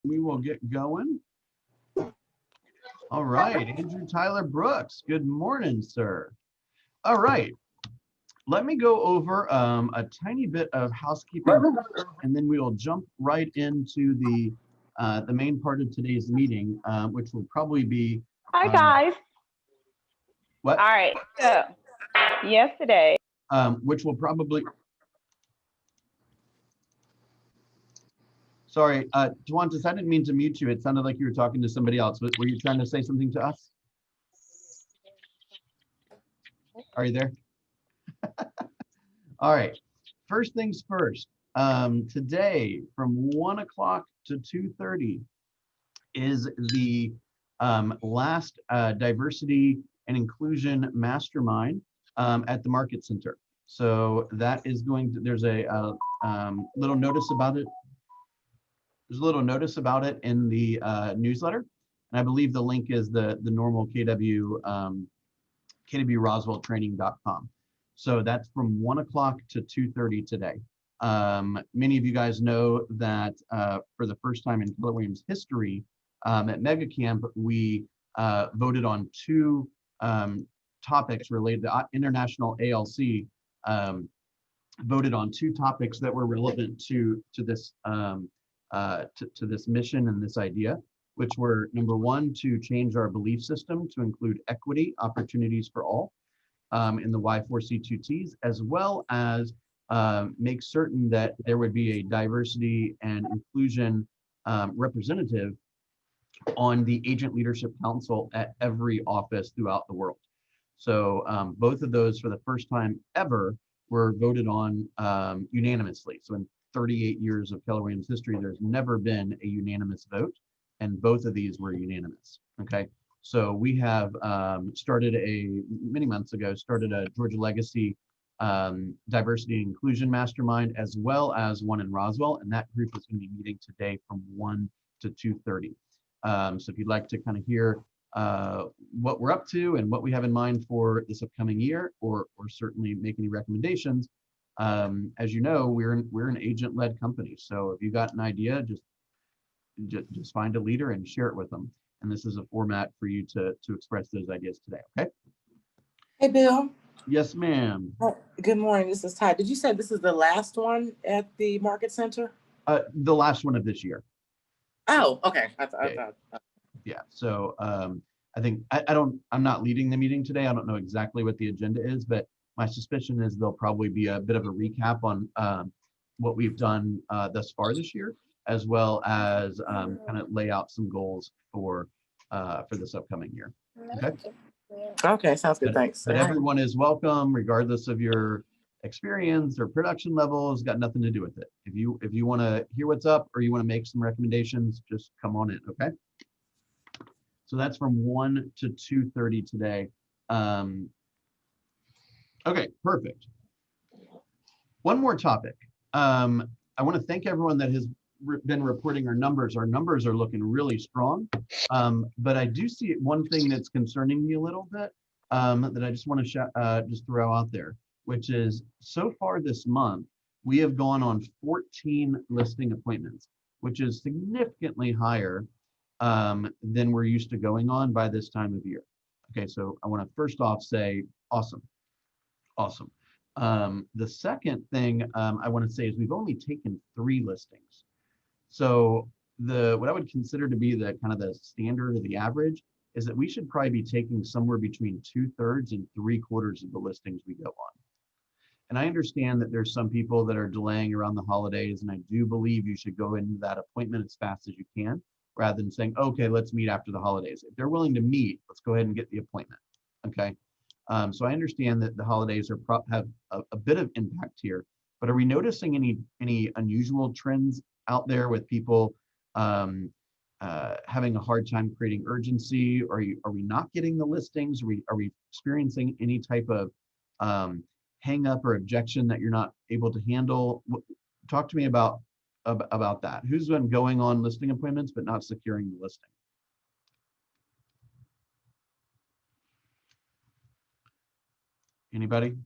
We will get going. All right, Andrew Tyler Brooks, good morning, sir. All right, let me go over a tiny bit of housekeeping, and then we will jump right into the main part of today's meeting, which will probably be Hi uh, guys. what? All right. So yesterday, Which will probably. Sorry, Duantis, I didn't mean to mute you. It sounded like you were talking to somebody else. Were you trying to say something to us? Are you there? All right. First things first. Today from 1 o'clock to 2:30 is the last diversity and inclusion mastermind at the Market Center. So that is going to, there's a little notice about it. There's a little notice about it in the newsletter. And I believe the link is the normal KW, kwroswelltraining.com. So that's from 1 o'clock to 2:30 today. Many of you guys know that for the first time in Keller Williams history, at Mega Camp, we voted on two topics related to International ALC, voted on two topics that were relevant to this to this mission and this idea, which were number one, to change our belief system to include equity opportunities for all in the Y4C2Ts, as well as make certain that there would be a diversity and inclusion representative on the Agent Leadership Council at every office throughout the world. So both of those, for the first time ever, were voted on unanimously. So in 38 years of Keller Williams history, there's never been a unanimous vote, and both of these were unanimous. Okay, so we have started many months ago, started a Georgia Legacy diversity and inclusion mastermind, as well as one in Roswell, and that group is going to be meeting today from 1 to 2:30. So if you'd like to kind of hear what we're up to and what we have in mind for this upcoming year, or certainly make any recommendations, as you know, we're an agent-led company. So if you got an idea, just find a leader and share it with them. And this is a format for you to express those ideas today. Okay. Hey, Bill. Yes, ma'am. Good morning. This is Ty. Did you say this is the last one at the Market Center? The last one of this year. Oh, okay. Yeah. So I think I'm not leading the meeting today. I don't know exactly what the agenda is, but my suspicion is there'll probably be a bit of a recap on what we've done thus far this year, as well as kind of lay out some goals for this upcoming year. Okay. Okay, sounds good. Thanks. But everyone is welcome, regardless of your experience or production levels. Got nothing to do with it. If you want to hear what's up, or you want to make some recommendations, just come on in. Okay. So that's from 1 to 2:30 today. Okay, perfect. One more topic. I want to thank everyone that has been reporting our numbers. Our numbers are looking really strong, but I do see one thing that's concerning me a little bit that I just want to just throw out there, which is so far this month, we have gone on 14 listing appointments, which is significantly higher than we're used to going on by this time of year. Okay, so I want to first off say, awesome. The second thing I want to say is we've only taken 3 listings. So what I would consider to be the kind of the standard or the average is that we should probably be taking somewhere between 2/3 and 3/4 of the listings we go on. And I understand that there's some people that are delaying around the holidays, and I do believe you should go into that appointment as fast as you can, rather than saying, okay, let's meet after the holidays. If they're willing to meet, let's go ahead and get the appointment. Okay. So I understand that the holidays have a bit of impact here, but are we noticing any unusual trends out there with people having a hard time creating urgency? Are we not getting the listings? Are we experiencing any type of hang up or objection that you're not able to handle? Talk to me about that. Who's been going on listing appointments but not securing the listing? Anybody?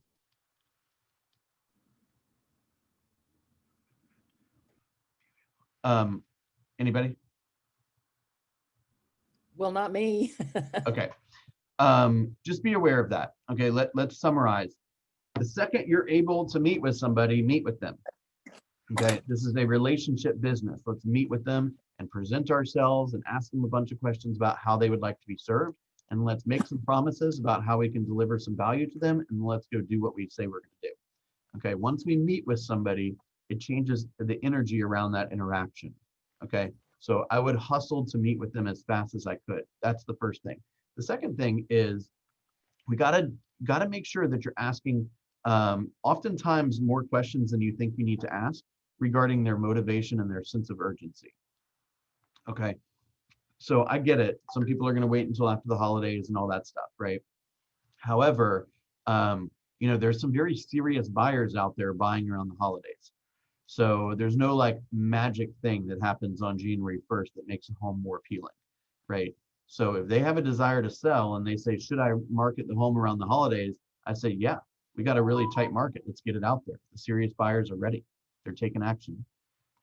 Anybody? Well, not me. Okay. Just be aware of that. Okay, let's summarize. The second you're able to meet with somebody, meet with them. Okay, this is a relationship business. Let's meet with them and present ourselves and ask them a bunch of questions about how they would like to be served. And let's make some promises about how we can deliver some value to them. And let's go do what we say we're going to do. Okay, once we meet with somebody, it changes the energy around that interaction. Okay, so I would hustle to meet with them as fast as I could. That's the first thing. The second thing is we gotta make sure that you're asking oftentimes more questions than you think you need to ask regarding their motivation and their sense of urgency. Okay, so I get it. Some people are going to wait until after the holidays and all that stuff, right? However, you know, there's some very serious buyers out there buying around the holidays. So there's no like magic thing that happens on January 1st that makes a home more appealing, right? So if they have a desire to sell and they say, should I market the home around the holidays? I say, yeah, we got a really tight market. Let's get it out there. The serious buyers are ready. They're taking action.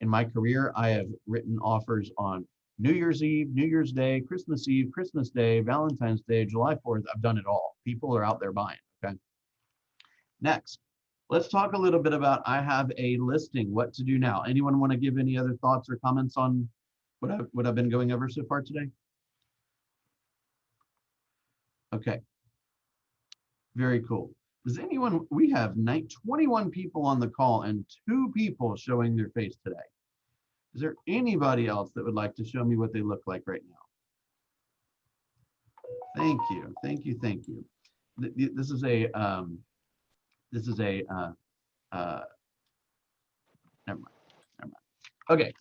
In my career, I have written offers on New Year's Eve, New Year's Day, Christmas Eve, Christmas Day, Valentine's Day, July 4th. I've done it all. People are out there buying, okay? Next, let's talk a little bit about I have a listing, what to do now. Anyone want to give any other thoughts or comments on what I've been going over so far today? Okay, very cool. Does anyone, we have 21 people on the call and 2 people showing their face today. Is there anybody else that would like to show me what they look like right now? Thank you, thank you, thank you. This is a, never mind. Okay,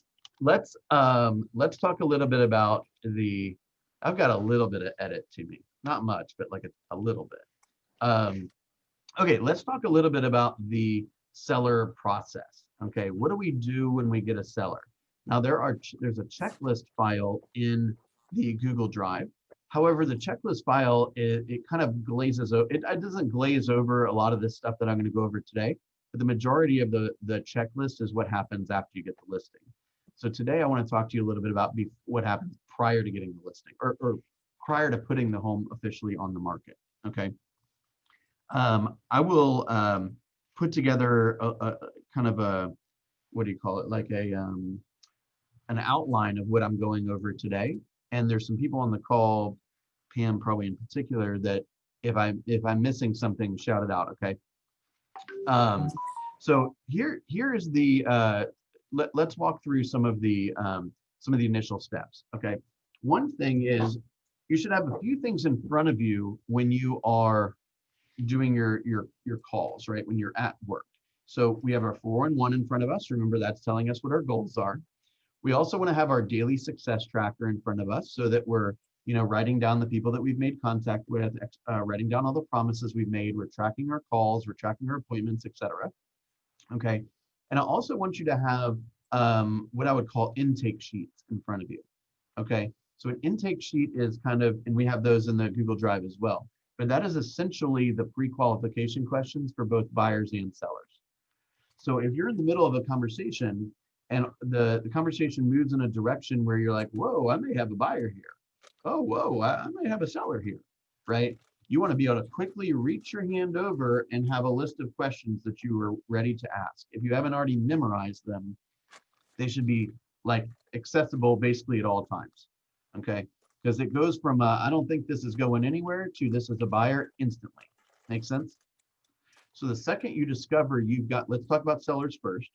let's talk a little bit about the, I've got a little bit of edit to me, not much, but like a little bit. Okay, let's talk a little bit about the seller process. Okay, what do we do when we get a seller? Now there's a checklist file in the Google Drive. However, the checklist file, it kind of glazes over, it doesn't glaze over a lot of this stuff that I'm going to go over today, but the majority of the checklist is what happens after you get the listing. So today I want to talk to you a little bit about what happens prior to getting the listing or prior to putting the home officially on the market, okay? I will put together a kind of a, what do you call it, like a an outline of what I'm going over today. And there's some people on the call, Pam probably in particular, that if I'm missing something, shout it out, okay? So here is the let's walk through some of the initial steps, okay? One thing is you should have a few things in front of you when you are doing your calls, right? When you're at work. So we have our 411 in front of us. Remember, that's telling us what our goals are. We also want to have our daily success tracker in front of us so that we're, you know, writing down the people that we've made contact with, writing down all the promises we've made. We're tracking our calls, we're tracking our appointments, etc. Okay. And I also want you to have what I would call intake sheets in front of you. Okay. So an intake sheet is kind of, and we have those in the Google Drive as well, but that is essentially the pre-qualification questions for both buyers and sellers. So if you're in the middle of a conversation and the conversation moves in a direction where you're like, whoa, I may have a buyer here. Oh, whoa, I may have a seller here, right? You want to be able to quickly reach your hand over and have a list of questions that you are ready to ask. If you haven't already memorized them, they should be like accessible basically at all times, okay? Because it goes from I don't think this is going anywhere to this is a buyer instantly. Make sense? So the second you discover you've got, let's talk about sellers first,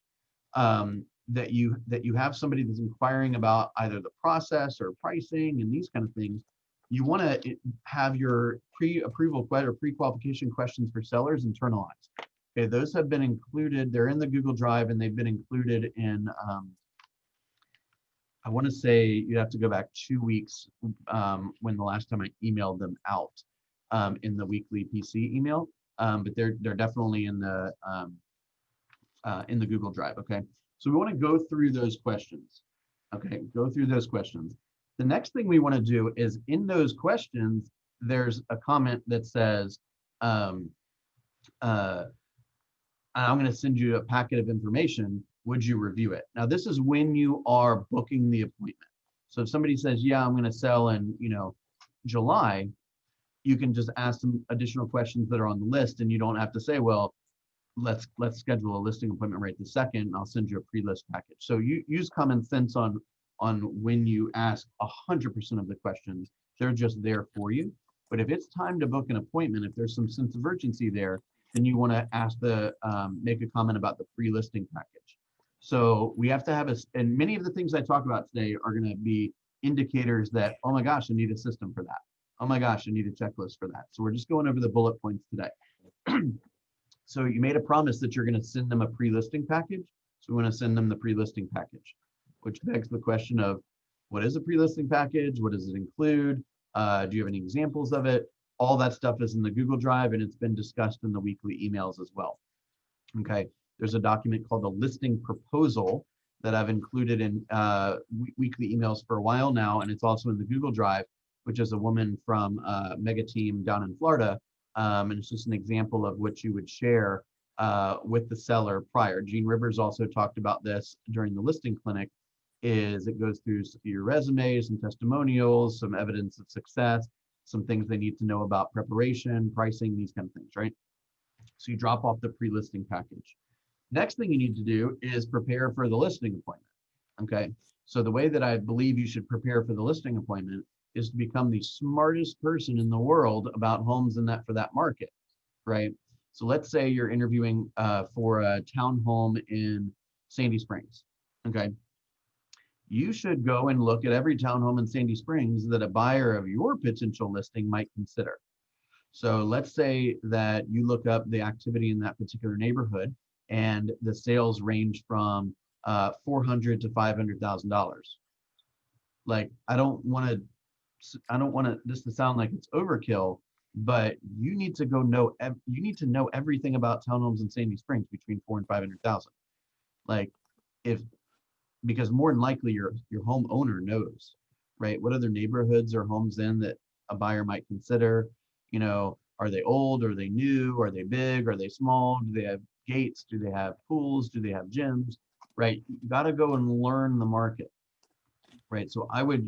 that you have somebody that's inquiring about either the process or pricing and these kind of things, you want to have your pre-approval or pre-qualification questions for sellers internalized. Okay, those have been included. They're in the Google Drive and they've been included in, I want to say you have to go back 2 weeks when the last time I emailed them out in the weekly PC email, but they're definitely in the Google Drive. Okay, so we want to go through those questions. Okay, go through those questions. The next thing we want to do is in those questions, there's a comment that says, I'm going to send you a packet of information. Would you review it? Now, this is when you are booking the appointment. So if somebody says, yeah, I'm going to sell in, July, you can just ask them additional questions that are on the list, and you don't have to say, well, let's schedule a listing appointment right this second, and I'll send you a pre-list package. So you use common sense on when you ask 100% of the questions. They're just there for you. But if it's time to book an appointment, if there's some sense of urgency there, then you want to ask make a comment about the pre-listing package. So we have to have and many of the things I talk about today are going to be indicators that, oh my gosh, I need a system for that. Oh my gosh, I need a checklist for that. So we're just going over the bullet points today. So you made a promise that you're going to send them a pre-listing package. So we want to send them the pre-listing package, which begs the question of, what is a pre-listing package? What does it include? Do you have any examples of it? All that stuff is in the Google Drive, and it's been discussed in the weekly emails as well. Okay, there's a document called the listing proposal that I've included in weekly emails for a while now, and it's also in the Google Drive, which is a woman from Mega Team down in Florida. And it's just an example of what you would share with the seller prior. Gene Rivers also talked about this during the listing clinic, is it goes through your resume, some testimonials, some evidence of success, some things they need to know about preparation, pricing, these kind of things, right? So you drop off the pre-listing package. Next thing you need to do is prepare for the listing appointment, okay? So the way that I believe you should prepare for the listing appointment is to become the smartest person in the world about homes for that market, right? So let's say you're interviewing for a townhome in Sandy Springs, okay? You should go and look at every townhome in Sandy Springs that a buyer of your potential listing might consider. So let's say that you look up the activity in that particular neighborhood, and the sales range from $400,000 to $500,000. Like, I don't want this to sound like it's overkill, but you need to know everything about townhomes in Sandy Springs between 400,000 and 500,000. Like, because more than likely your homeowner knows, right? What other neighborhoods or homes in that a buyer might consider? Are they old? Are they new? Are they big? Are they small? Do they have gates? Do they have pools? Do they have gyms? Right? You got to go and learn the market, right? So I would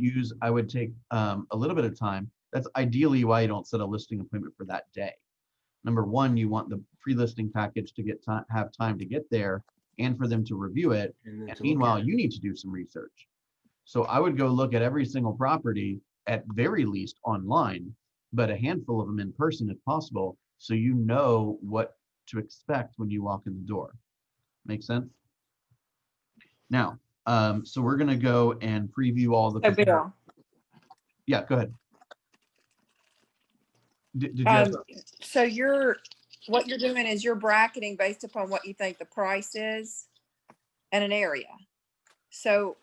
take a little bit of time. That's ideally why you don't set a listing appointment for that day. Number one, you want the pre-listing package to have time to get there and for them to review it. And meanwhile, you need to do some research. So I would go look at every single property, at very least online, but a handful of them in person if possible, so you know what to expect when you walk in the door. Make sense? Now, so we're going to go and preview all the. So Bill, yeah, go ahead. Did you so what you're doing is you're bracketing based upon what you think the price is in an area. So,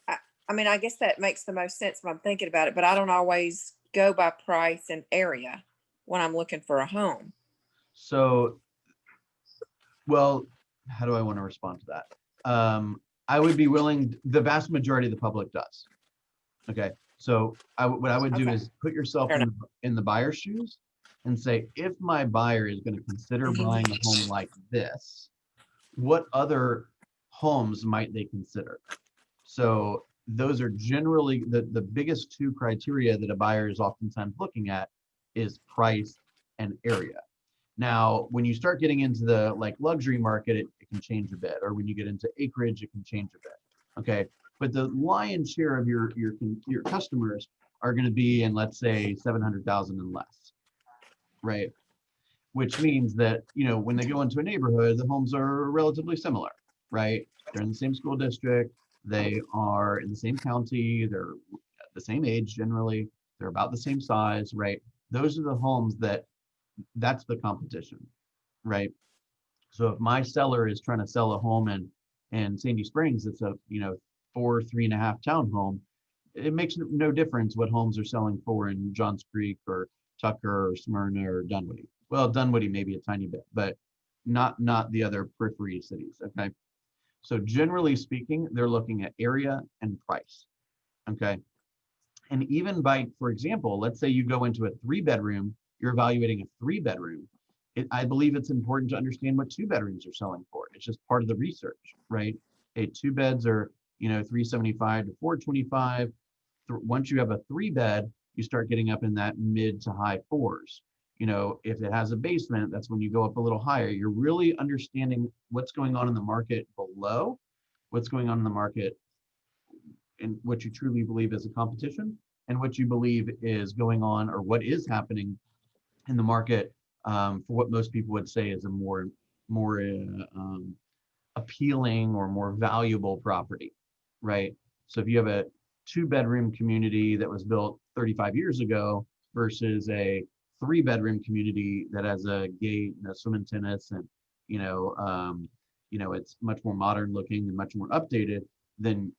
I mean, I guess that makes the most sense when I'm thinking about it, but I don't always go by price and area when I'm looking for a home. So, well, how do I want to respond to that? I would be willing, the vast majority of the public does. Okay. So what I would do is put yourself in the buyer's shoes and say, if my buyer is going to consider buying a home like this, what other homes might they consider? So those are generally the biggest two criteria that a buyer is oftentimes looking at is price and area. Now, when you start getting into the luxury market, it can change a bit, or when you get into acreage, it can change a bit. Okay, but the lion's share of your customers are going to be in, let's say, 700,000 and less, right? Which means that when they go into a neighborhood, the homes are relatively similar, right? They're in the same school district, they are in the same county, they're the same age generally, they're about the same size, right? Those are the homes that's the competition, right? So if my seller is trying to sell a home in Sandy Springs, it's a 3.5 townhome, it makes no difference what homes are selling for in Johns Creek or Tucker or Smyrna or Dunwoody. Well, Dunwoody maybe a tiny bit, but not the other periphery cities. Okay, so generally speaking, they're looking at area and price. Okay, and even for example, let's say you go into a 3-bedroom. You're evaluating a 3-bedroom. I believe it's important to understand what 2 bedrooms are selling for. It's just part of the research, right? 2 beds are 375 to 425. Once you have a 3-bed, you start getting up in that mid to high fours. If it has a basement, that's when you go up a little higher. You're really understanding what's going on in the market below, what's going on in the market, and what you truly believe is a competition, and what you believe is going on, or what is happening in the market, for what most people would say is a more appealing or more valuable property, right? So if you have a 2-bedroom community that was built 35 years ago versus a 3-bedroom community that has a gate and a swim and tennis, and it's much more modern looking and much more updated, then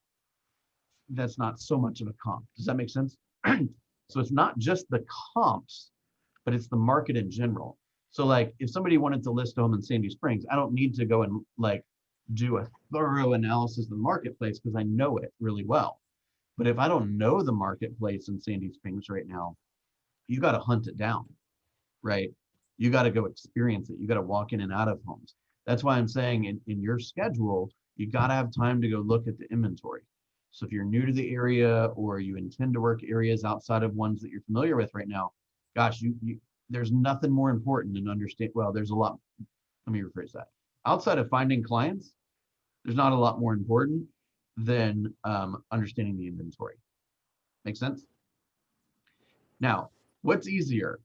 that's not so much of a comp. Does that make sense? So it's not just the comps, but it's the market in general. So like if somebody wanted to list a home in Sandy Springs, I don't need to go and like do a thorough analysis of the marketplace because I know it really well. But if I don't know the marketplace in Sandy Springs right now, you got to hunt it down, right? You got to go experience it. You got to walk in and out of homes. That's why I'm saying in your schedule, you got to have time to go look at the inventory. So if you're new to the area or you intend to work areas outside of ones that you're familiar with right now, gosh, there's nothing more important than understand. Well, there's a lot. Let me rephrase that. Outside of finding clients, there's not a lot more important than understanding the inventory. Make sense? Now, what's easier?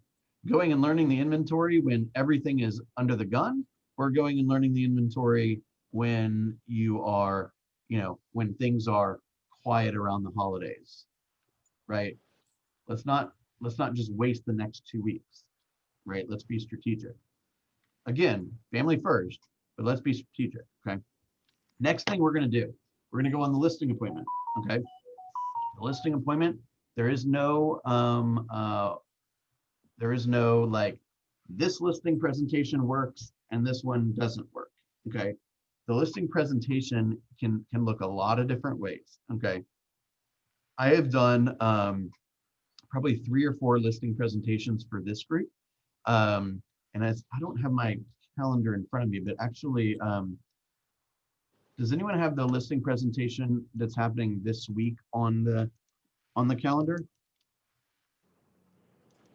Going and learning the inventory when everything is under the gun, or going and learning the inventory when you are, when things are quiet around the holidays, right? Let's not just waste the next 2 weeks, right? Let's be strategic. Again, family first, but let's be strategic, okay? Next thing we're gonna do, we're gonna go on the listing appointment, okay? The listing appointment, there is no like, this listing presentation works and this one doesn't work, okay? The listing presentation can look a lot of different ways, okay? I have done probably 3 or 4 listing presentations for this group. And I don't have my calendar in front of me, but actually, does anyone have the listing presentation that's happening this week on the calendar?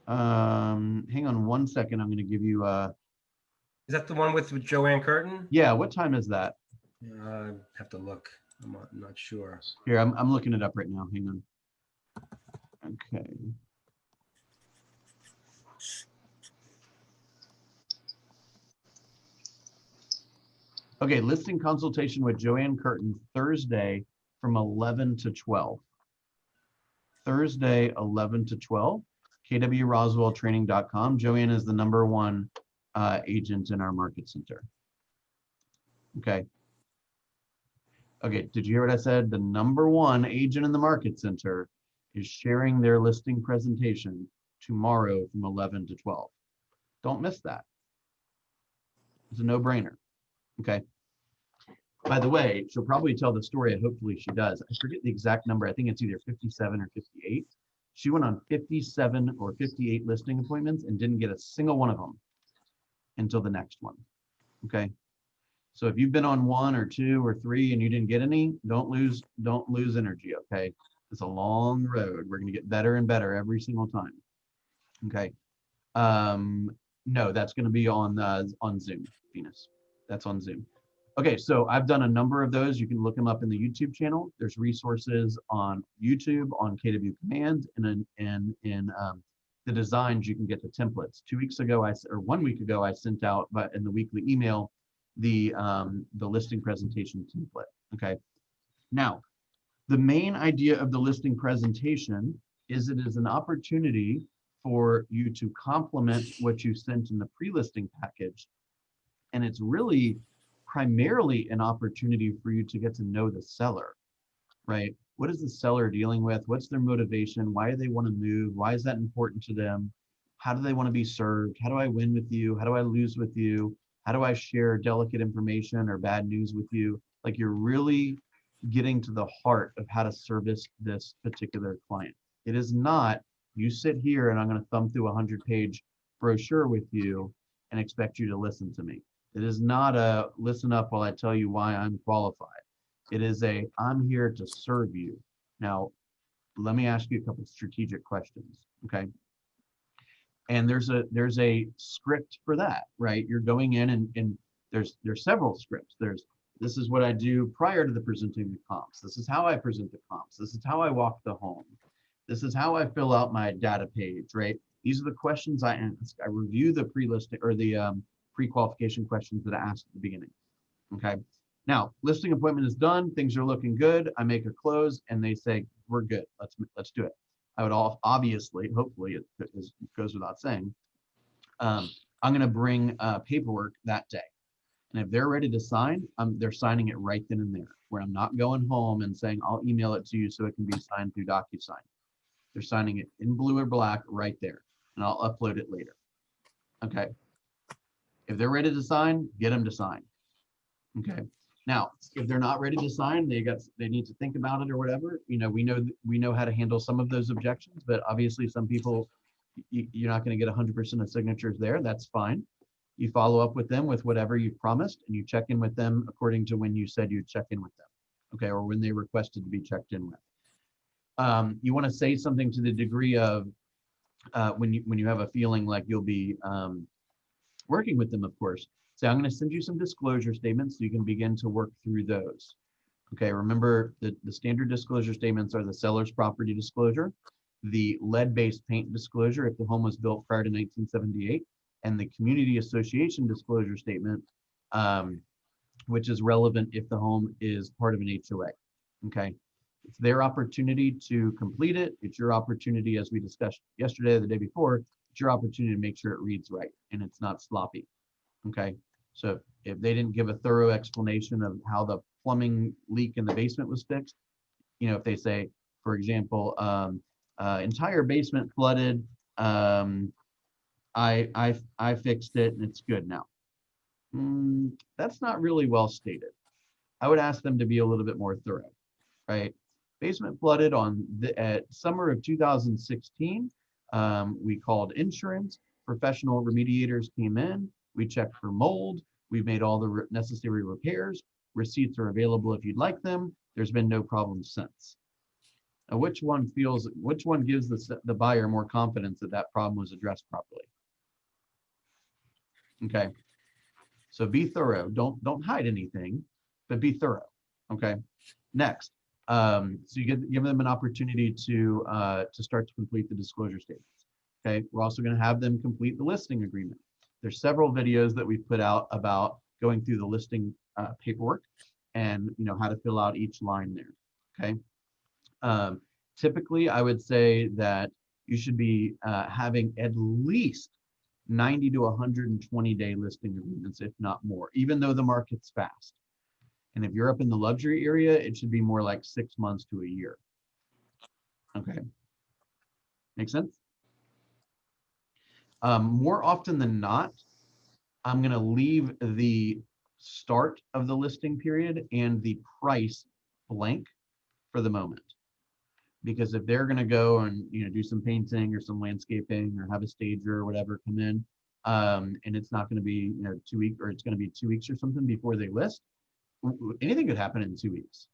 Hang on one second. I'm going to give you Is that the one with Joanne Curtin? yeah, what time is that? I have to look. I'm not sure. Here, I'm looking it up right now. Hang on. Okay. Okay, listing consultation with Joanne Curtin Thursday from 11 to 12. Thursday, 11 to 12, kwroswelltraining.com. Joanne is the #1 agent in our market center. Okay. Okay, did you hear what I said? The #1 agent in the market center is sharing their listing presentation tomorrow from 11 to 12. Don't miss that. It's a no-brainer. Okay. By the way, she'll probably tell the story. Hopefully she does. I forget the exact number. I think it's either 57 or 58. She went on 57 or 58 listing appointments and didn't get a single one of them until the next one. Okay. So if you've been on 1 or 2 or 3 and you didn't get any, don't lose energy. Okay. It's a long road. We're going to get better and better every single time. Okay. No, that's going to be on Zoom, Venus. That's on Zoom. Okay, so I've done a number of those. You can look them up in the YouTube channel. There's resources on YouTube, on KW Command, and in the designs, you can get the templates. 1 week ago, I sent out, but in the weekly email, the listing presentation template. Okay. Now, the main idea of the listing presentation is it is an opportunity for you to complement what you sent in the pre-listing package, and it's really primarily an opportunity for you to get to know the seller, right? What is the seller dealing with? What's their motivation? Why do they want to move? Why is that important to them? How do they want to be served? How do I win with you? How do I lose with you? How do I share delicate information or bad news with you? Like, you're really getting to the heart of how to service this particular client. It is not, you sit here and I'm going to thumb through a 100-page brochure with you and expect you to listen to me. It is not a listen up while I tell you why I'm qualified. It is a, I'm here to serve you. Now, let me ask you a couple of strategic questions, okay? And there's a script for that, right? You're going in and there's several scripts. This is what I do prior to the presenting the comps. This is how I present the comps. This is how I walk the home. This is how I fill out my data page, right? These are the questions I ask. I review the pre-listing or the pre-qualification questions that I asked at the beginning, okay? Now, listing appointment is done. Things are looking good. I make a close and they say, we're good. Let's do it. I would obviously, hopefully it goes without saying, I'm going to bring paperwork that day. And if they're ready to sign, they're signing it right then and there, where I'm not going home and saying, I'll email it to you so it can be signed through DocuSign. They're signing it in blue or black right there, and I'll upload it later. Okay. If they're ready to sign, get them to sign. Okay. Now, if they're not ready to sign, they need to think about it or whatever. You know, we know how to handle some of those objections, but obviously some people, you're not going to get 100% of signatures there. That's fine. You follow up with them with whatever you promised, and you check in with them according to when you said you'd check in with them, okay, or when they requested to be checked in with. You want to say something to the degree of when you have a feeling like you'll be working with them, of course. So I'm going to send you some disclosure statements so you can begin to work through those. Okay, remember the standard disclosure statements are the seller's property disclosure, the lead-based paint disclosure if the home was built prior to 1978, and the community association disclosure statement, which is relevant if the home is part of an HOA. Okay, it's their opportunity to complete it. It's your opportunity, as we discussed yesterday or the day before, it's your opportunity to make sure it reads right and it's not sloppy. Okay, so if they didn't give a thorough explanation of how the plumbing leak in the basement was fixed, you know, if they say, for example, entire basement flooded, I fixed it and it's good now. That's not really well stated. I would ask them to be a little bit more thorough, right? Basement flooded on the summer of 2016. We called insurance. Professional remediators came in. We checked for mold. We've made all the necessary repairs. Receipts are available if you'd like them. There's been no problem since. Now, which one gives the buyer more confidence that that problem was addressed properly? Okay, so be thorough. Don't hide anything, but be thorough. Okay, next, so you give them an opportunity to start to complete the disclosure statements. Okay, we're also going to have them complete the listing agreement. There's several videos that we've put out about going through the listing paperwork and how to fill out each line there. Okay, typically I would say that you should be having at least 90 to 120 day listing agreements, if not more, even though the market's fast. And if you're up in the luxury area, it should be more like 6 months to a year. Okay, make sense? More often than not, I'm going to leave the start of the listing period and the price blank for the moment. Because if they're going to go and do some painting or some landscaping or have a stager or whatever come in, and it's not going to be 2 weeks, or it's going to be 2 weeks or something before they list, anything could happen in 2 weeks,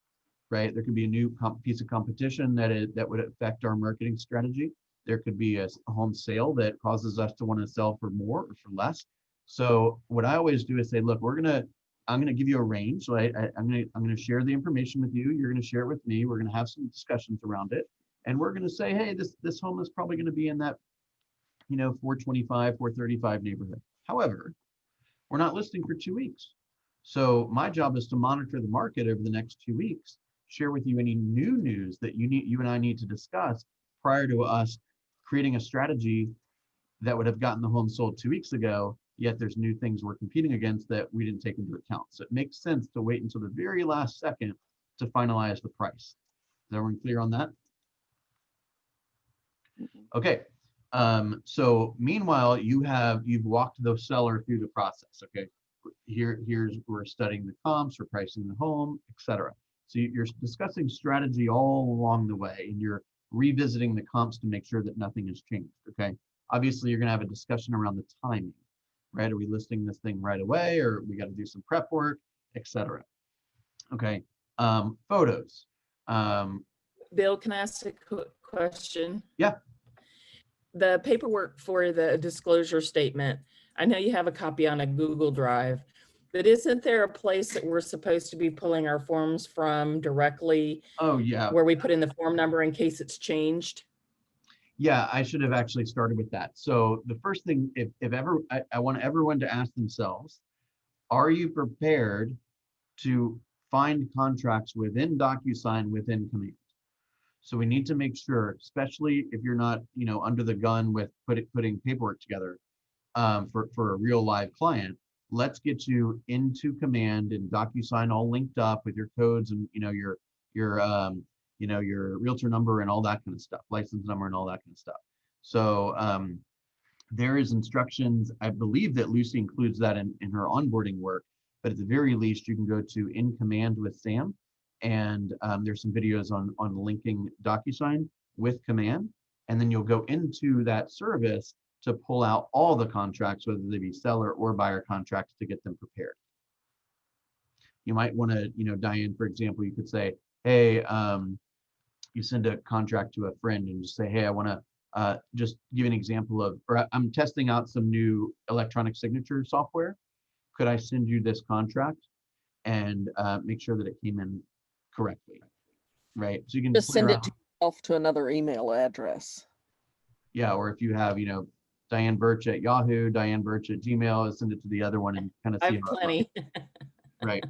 right? There could be a new piece of competition that would affect our marketing strategy. There could be a home sale that causes us to want to sell for more or for less. So what I always do is say, look, I'm gonna give you a range. Right? I'm gonna share the information with you. You're gonna share it with me. We're gonna have some discussions around it, and we're gonna say, hey, this home is probably gonna be in that 425, 435 neighborhood. However, we're not listing for 2 weeks. So my job is to monitor the market over the next 2 weeks, share with you any new news that you and I need to discuss prior to us creating a strategy that would have gotten the home sold 2 weeks ago, yet there's new things we're competing against that we didn't take into account. So it makes sense to wait until the very last second to finalize the price. Is everyone clear on that? Okay. So meanwhile, you've walked the seller through the process. Okay. We're studying the comps, we're pricing the home, etc. So you're discussing strategy all along the way, and you're revisiting the comps to make sure that nothing has changed. Okay. Obviously, you're going to have a discussion around the timing, right? Are we listing this thing right away, or we got to do some prep work, etc. Okay. Photos. Bill, can I ask a question? Yeah. The paperwork for the disclosure statement, I know you have a copy on a Google Drive, but isn't there a place that we're supposed to be pulling our forms from directly Oh, yeah. where we put in the form number in case it's changed? Yeah, I should have actually started with that. So the first thing, if ever, I want everyone to ask themselves, are you prepared to find contracts within DocuSign within Command? So we need to make sure, especially if you're not, under the gun with putting paperwork together for a real live client, let's get you into Command and DocuSign all linked up with your codes and, your your realtor number and all that kind of stuff, license number and all that kind of stuff. So there is instructions. I believe that Lucy includes that in her onboarding work, but at the very least, you can go to In Command with Sam, and there's some videos on linking DocuSign with Command, and then you'll go into that service to pull out all the contracts, whether they be seller or buyer contracts, to get them prepared. You might want to, Diane, for example, you could say, hey, you send a contract to a friend and just say, hey, I want to just give an example of, or I'm testing out some new electronic signature software. Could I send you this contract and make sure that it came in correctly, right? So you can Just send it to around. yourself to another email address. Yeah, or if you have, Diane Birch at Yahoo, Diane Birch at Gmail, send it to the other one and kind of I see have how it plenty. right.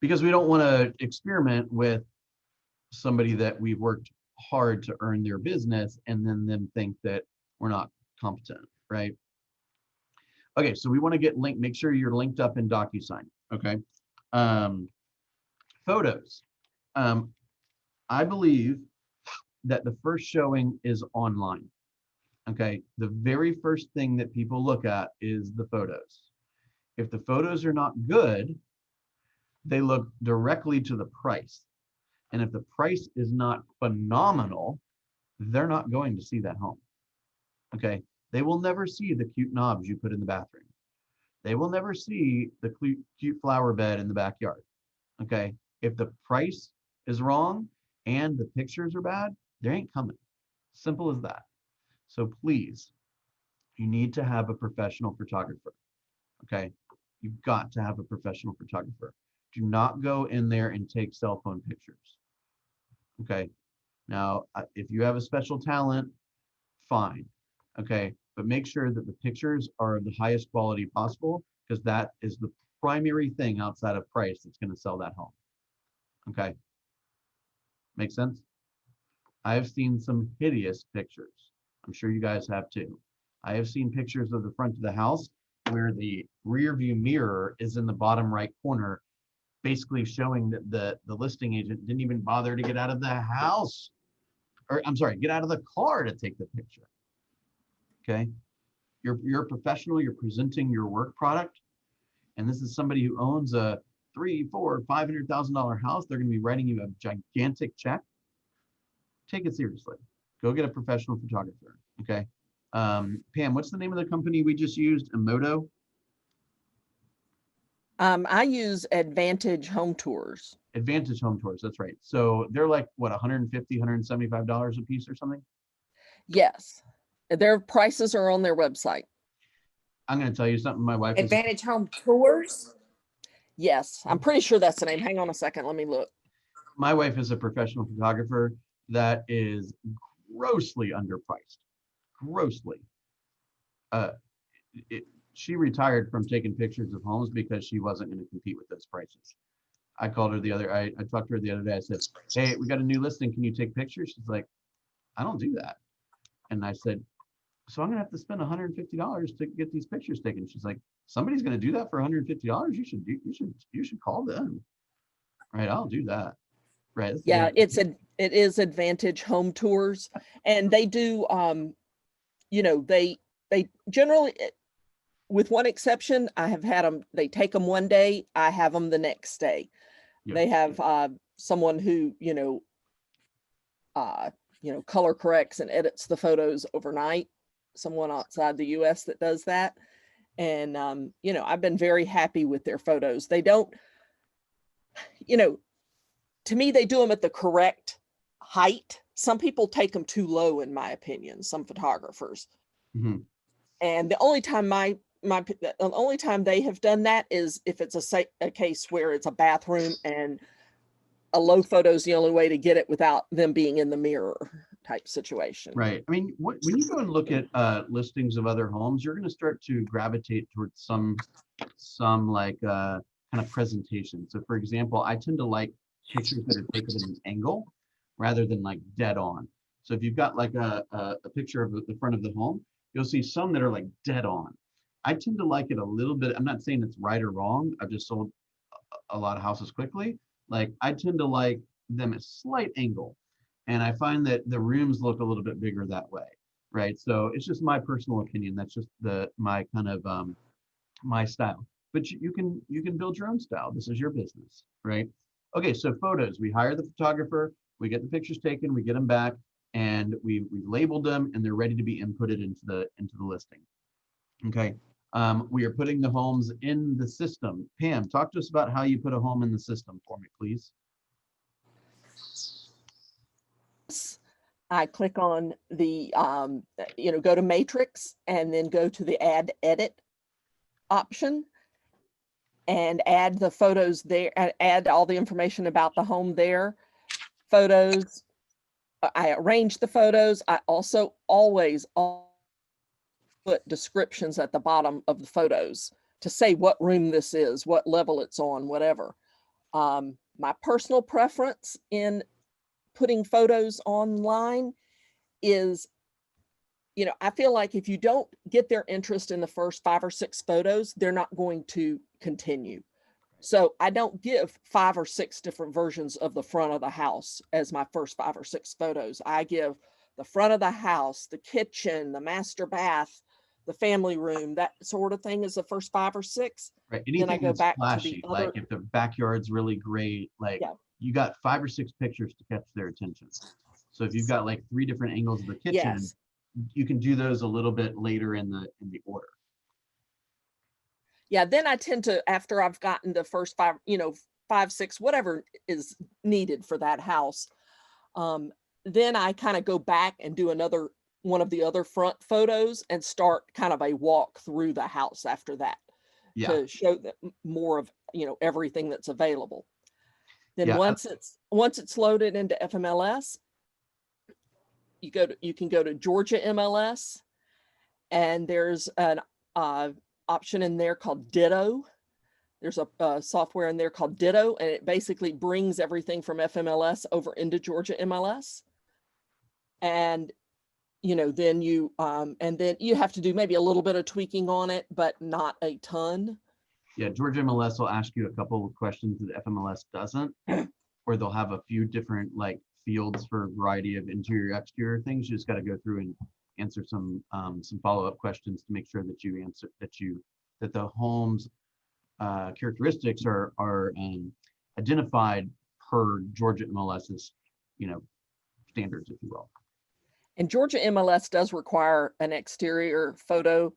Because we don't want to experiment with somebody that we've worked hard to earn their business and then them think that we're not competent, right? Okay, so we want to get linked, make sure you're linked up in DocuSign, okay? Photos. I believe that the first showing is online, okay? The very first thing that people look at is the photos. If the photos are not good, they look directly to the price. And if the price is not phenomenal, they're not going to see that home, okay? They will never see the cute knobs you put in the bathroom. They will never see the cute flower bed in the backyard, okay? If the price is wrong and the pictures are bad, they ain't coming. Simple as that. So please, you need to have a professional photographer, okay? You've got to have a professional photographer. Do not go in there and take cell phone pictures, okay? Now, if you have a special talent, fine, okay? But make sure that the pictures are of the highest quality possible, because that is the primary thing outside of price that's going to sell that home, okay? Make sense? I have seen some hideous pictures. I'm sure you guys have too. I have seen pictures of the front of the house where the rear view mirror is in the bottom right corner, basically showing that the listing agent didn't even bother to get out of the house, or I'm sorry, get out of the car to take the picture. Okay, you're a professional, you're presenting your work product, and this is somebody who owns a $300,000, $400,000, $500,000 house. They're going to be writing you a gigantic check. Take it seriously. Go get a professional photographer. Okay, Pam, what's the name of the company we just used? Emoto. I use Advantage Home Tours. Advantage Home Tours. That's right. So they're like what, $150, $175 a piece or something? Yes, their prices are on their website. I'm going to tell you something. My wife Advantage Home Tours? Yes, I'm pretty sure that's the name. Hang on a second. Let me look. My wife is a professional photographer that is grossly underpriced. Grossly. She retired from taking pictures of homes because she wasn't going to compete with those prices. I called her I talked to her the other day. I said, hey, we got a new listing. Can you take pictures? She's like, I don't do that. And I said, so I'm gonna have to spend $150 to get these pictures taken. She's like, somebody's gonna do that for $150. You should call them. Right, I'll do that. Right. Yeah, it is Advantage Home Tours, and they do they generally, with one exception, I have had them, they take them one day, I have them the next day. Yep. They have someone who color corrects and edits the photos overnight, someone outside the US that does that. And I've been very happy with their photos. They don't you know, to me, they do them at the correct height. Some people take them too low, in my opinion, some photographers. Mhm. And the only time the only time they have done that is if it's a case where it's a bathroom and a low photo is the only way to get it without them being in the mirror type situation. Right. I mean, when you go and look at listings of other homes, you're going to start to gravitate towards some like kind of presentation. So for example, I tend to like pictures that are taken at an angle rather than like dead on. So if you've got like a picture of the front of the home, you'll see some that are like dead on. I tend to like it a little bit. I'm not saying it's right or wrong. I've just sold a lot of houses quickly. Like I tend to like them at slight angle. And I find that the rooms look a little bit bigger that way, right? So it's just my personal opinion. That's just my kind of my style. But you can build your own style. This is your business, right? Okay, so photos. We hire the photographer, we get the pictures taken, we get them back, and we labeled them, and they're ready to be inputted into the listing. Okay. We are putting the homes in the system. Pam, talk to us about how you put a home in the system for me, please. I click on the, go to matrix and then go to the add edit option and add the photos there, add all the information about the home there. Photos, I arrange the photos. I also always put descriptions at the bottom of the photos to say what room this is, what level it's on, whatever. My personal preference in putting photos online is, I feel like if you don't get their interest in the first 5 or 6 photos, they're not going to continue. So I don't give 5 or 6 different versions of the front of the house as my first 5 or 6 photos. I give the front of the house, the kitchen, the master bath, the family room, that sort of thing is the first 5 or 6. Right. Then I Anything go that's back flashy, to the other. like if the backyard's really great, like Yeah. you got 5 or 6 pictures to catch their attention. So if you've got like 3 different angles of the kitchen, Yes. you can do those a little bit later in the order. Yeah, then I tend to, after I've gotten the first 5, 5, 6, whatever is needed for that house, then I kind of go back and do another one of the other front photos and start kind of a walk through the house after that to show them more of, everything that's available. Then once it's loaded into FMLS, you can go to Georgia MLS, and there's an option in there called Ditto. There's a software in there called Ditto, and it basically brings everything from FMLS over into Georgia MLS. And then you have to do maybe a little bit of tweaking on it, but not a ton. Yeah, Georgia MLS will ask you a couple of questions that FMLS doesn't, or they'll have a few different like fields for a variety of interior, exterior things. You just got to go through and answer some follow-up questions to make sure that the home's characteristics are identified per Georgia MLS's standards, if you will. And Georgia MLS does require an exterior photo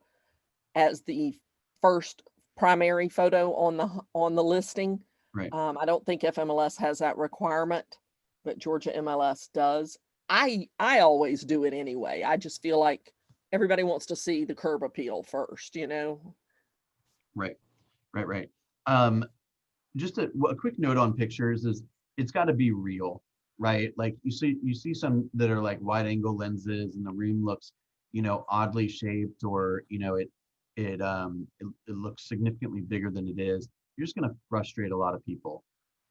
as the first primary photo on the listing. Right. I don't think FMLS has that requirement, but Georgia MLS does. I always do it anyway. I just feel like everybody wants to see the curb appeal first, Right. Just a quick note on pictures is it's got to be real, right? Like you see some that are like wide angle lenses and the room looks, oddly shaped, or, it looks significantly bigger than it is. You're just going to frustrate a lot of people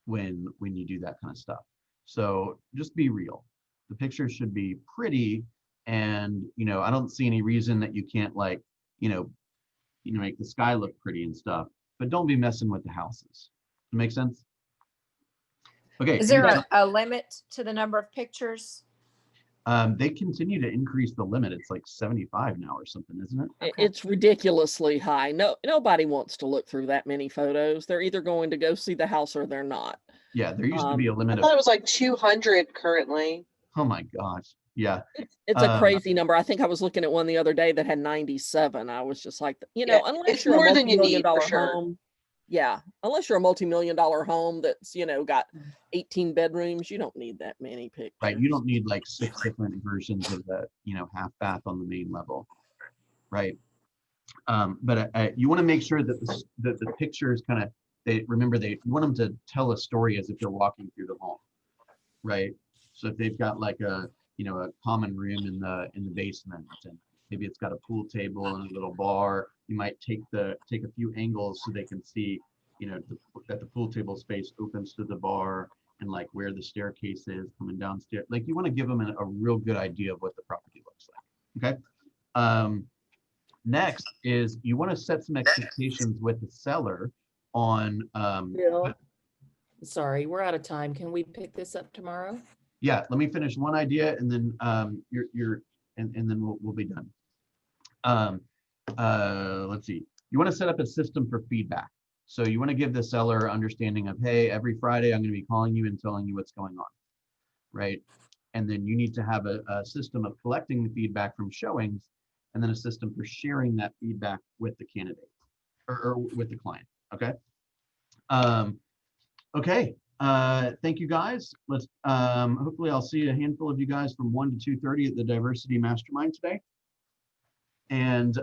when you do that kind of stuff. So just be real. The picture should be pretty, and I don't see any reason that you can't make the sky look pretty and stuff, but don't be messing with the houses. Make sense? Okay. Is there a limit to the number of pictures? They continue to increase the limit. It's like 75 now or something, isn't it? Okay. It's ridiculously high. Nobody wants to look through that many photos. They're either going to go see the house or they're not. Yeah, there used to be a limit I thought it was like 200 currently. Oh my gosh. Yeah. It's a crazy number. I think I was looking at one the other day that had 97. I was just like, Yeah, unless it's you're more a than you multi-million need, for dollar sure. home, Yeah, unless you're a multi-million-dollar home that's, you know, got 18 bedrooms, you don't need that many pictures. Right, you don't need like 6 different versions of the, you know, half bath on the main level, right? But you want to make sure that the pictures kind of, you want them to tell a story as if they're walking through the home, right? So if they've got like a, you know, a common room in the basement, and maybe it's got a pool table and a little bar, you might take a few angles so they can see, you know, that the pool table space opens to the bar, and like where the staircase is coming downstairs. Like, you want to give them a real good idea of what the property looks like. Okay. Next is you want to set some expectations with the seller on. Bill, sorry, we're out of time. Can we pick this up tomorrow? Yeah, let me finish one idea, and then and then we'll be done. Let's see. You want to set up a system for feedback. So you want to give the seller understanding of, hey, every Friday I'm going to be calling you and telling you what's going on, right? And then you need to have a system of collecting the feedback from showings, and then a system for sharing that feedback with the candidate or with the client. Okay. Okay. Thank you guys. Let's hopefully I'll see a handful of you guys from 1 to 2:30 at the Diversity Mastermind today. And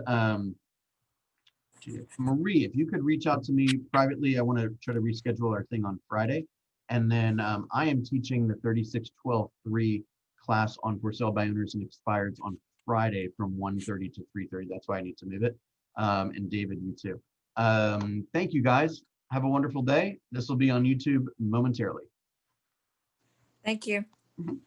Marie, if you could reach out to me privately, I want to try to reschedule our thing on Friday. And then I am teaching the 3612-3 class on for sale by owners and expireds on Friday from 1:30 to 3:30. That's why I need to move it. And David, you too. Thank you guys. Have a wonderful day. This will be on YouTube momentarily. Thank you. Mhm.